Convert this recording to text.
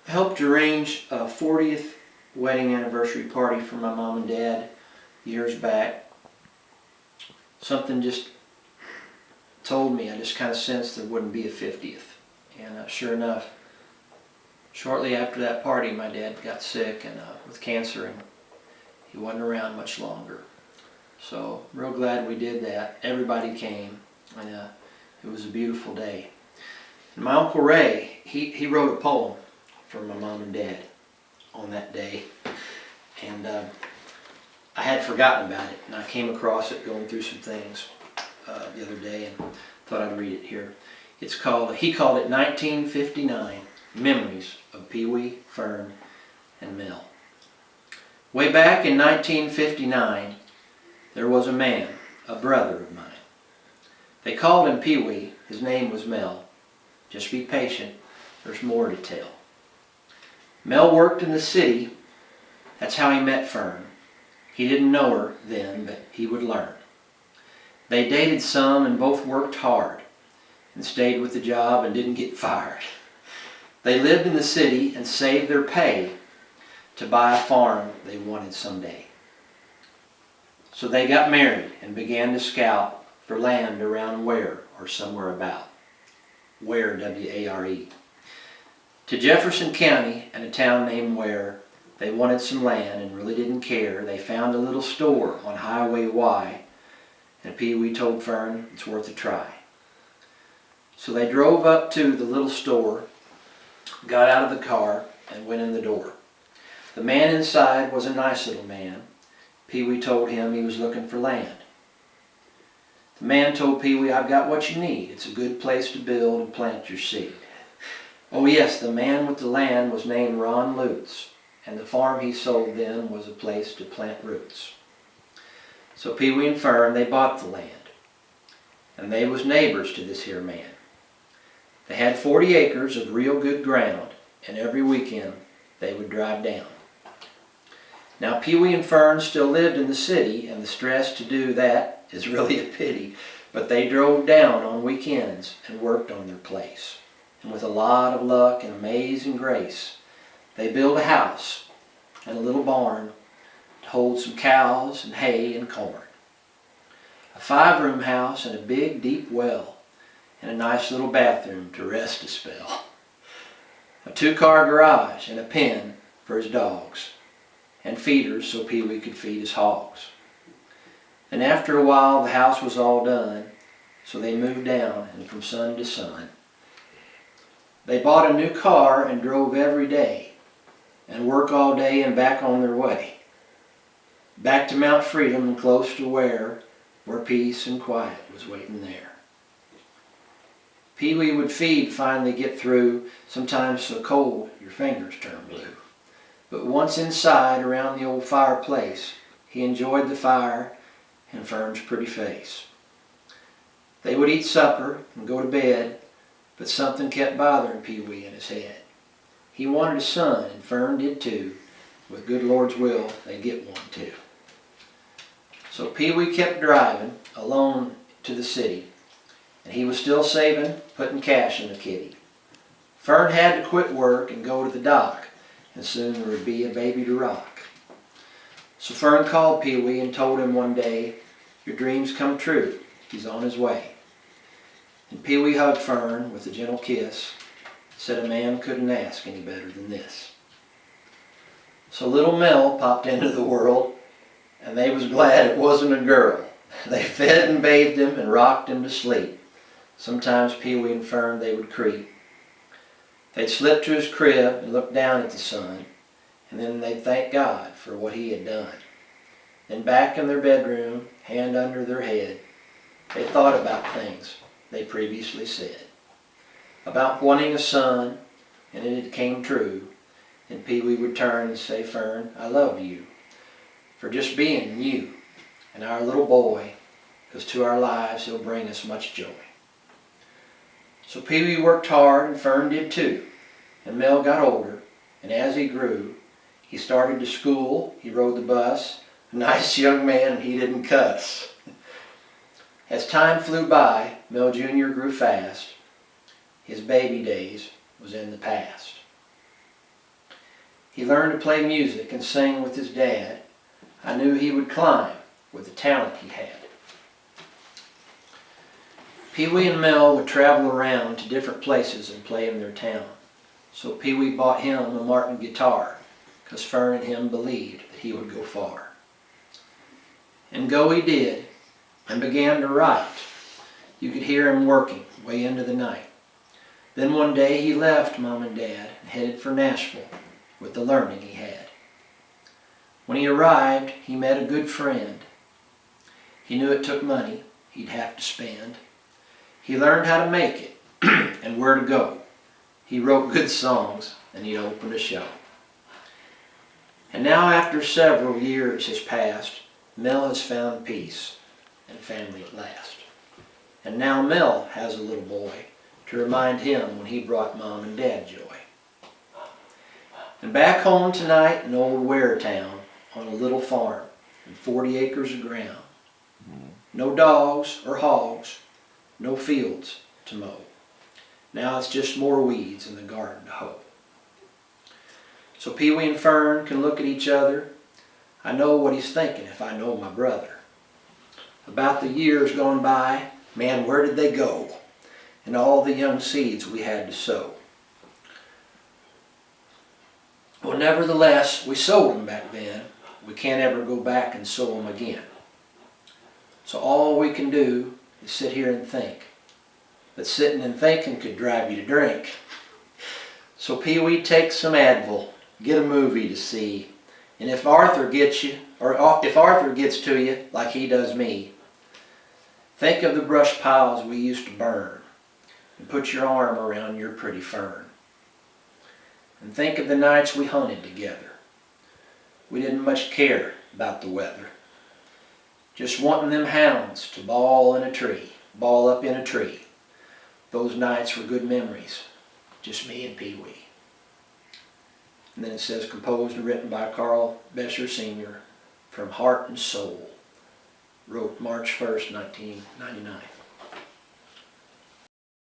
helped arrange a 40th wedding anniversary party for my mom and dad years back. Something just told me, I just kind of sensed there wouldn't be a 50th. And sure enough, shortly after that party, my dad got sick and with cancer, and he wasn't around much longer. So real glad we did that. Everybody came, and it was a beautiful day. And my Uncle Ray, he wrote a poem for my mom and dad on that day, and I had forgotten about it, and I came across it going through some things the other day, and thought I'd read it here. It's called, he called it 1959, Memories of Pee Wee, Fern, and Mel. Way back in 1959, there was a man, a brother of mine. They called him Pee Wee, his name was Mel. Just be patient, there's more to tell. Mel worked in the city, that's how he met Fern. He didn't know her then, but he would learn. They dated some and both worked hard and stayed with the job and didn't get fired. They lived in the city and saved their pay to buy a farm they wanted someday. So they got married and began to scout for land around Ware or somewhere about. Ware, W-A-R-E. To Jefferson County and a town named Ware, they wanted some land and really didn't care. They found a little store on Highway Y, and Pee Wee told Fern it's worth a try. So they drove up to the little store, got out of the car, and went in the door. The man inside was a nice little man. Pee Wee told him he was looking for land. The man told Pee Wee, "I've got what you need. It's a good place to build and plant your seed." Oh yes, the man with the land was named Ron Lutz, and the farm he sold them was a place to plant roots. So Pee Wee and Fern, they bought the land, and they was neighbors to this here man. They had 40 acres of real good ground, and every weekend they would drive down. Now Pee Wee and Fern still lived in the city, and the stress to do that is really a pity, but they drove down on weekends and worked on their place. And with a lot of luck and amazing grace, they built a house and a little barn to hold some cows and hay and corn. A 5-room house and a big deep well, and a nice little bathroom to rest a spell. A 2-car garage and a pen for his dogs, and feeders so Pee Wee could feed his hogs. And after a while the house was all done, so they moved down, and from sun to sun. They bought a new car and drove every day, and work all day and back on their way. Back to Mount Freedom and close to where peace and quiet was waiting there. Pee Wee would feed finally get through, sometimes so cold your fingers turn blue. But once inside around the old fireplace, he enjoyed the fire and Fern's pretty face. They would eat supper and go to bed, but something kept bothering Pee Wee in his head. He wanted a son, and Fern did too. With good Lord's will, they'd get one too. So Pee Wee kept driving alone to the city, and he was still saving, putting cash in the kitty. Fern had to quit work and go to the dock, and soon there would be a baby to rock. So Fern called Pee Wee and told him one day, "Your dreams come true, he's on his way." And Pee Wee hugged Fern with a gentle kiss, said a man couldn't ask any better than this. So little Mel popped into the world, and they was glad it wasn't a girl. They fed and bathed him and rocked him to sleep. Sometimes Pee Wee and Fern, they would creep. They'd slip to his crib and look down at the sun, and then they'd thank God for what he had done. Then back in their bedroom, hand under their head, they thought about things they previously said. About wanting a son, and it came true. And Pee Wee would turn and say, "Fern, I love you for just being you and our little boy, because to our lives he'll bring us much joy." So Pee Wee worked hard, and Fern did too. And Mel got older, and as he grew, he started to school, he rode the bus. A nice young man, and he didn't cuss. As time flew by, Mel Jr. grew fast. His baby days was in the past. He learned to play music and sing with his dad. I knew he would climb with the talent he had. Pee Wee and Mel would travel around to different places and play in their town. So Pee Wee bought him a Martin guitar, 'cause Fern and him believed that he would go far. And go he did, and began to write. You could hear him working way into the night. Then one day he left Mom and Dad and headed for Nashville with the learning he had. When he arrived, he met a good friend. He knew it took money he'd have to spend. He learned how to make it and where to go. He wrote good songs and he opened a show. And now after several years has passed, Mel has found peace and family at last. And now Mel has a little boy to remind him when he brought Mom and Dad joy. And back home tonight in old Ware Town on a little farm and 40 acres of ground. No dogs or hogs, no fields to mow. Now it's just more weeds in the garden to hoe. So Pee Wee and Fern can look at each other. I know what he's thinking if I know my brother. About the years gone by, man, where did they go? And all the young seeds we had to sow. Well, nevertheless, we sowed them back then. We can't ever go back and sow them again. So all we can do is sit here and think. But sitting and thinking could drive you to drink. So Pee Wee, take some Advil, get a movie to see, and if Arthur gets you, or if Arthur gets to you like he does me, think of the brush piles we used to burn, and put your arm around your pretty fern. And think of the nights we hunted together. We didn't much care about the weather. Just wanting them hounds to ball up in a tree. Those nights were good memories, just me and Pee Wee. And then it says, composed and written by Carl Besher Sr. from Heart and Soul. Wrote March 1st, 1999.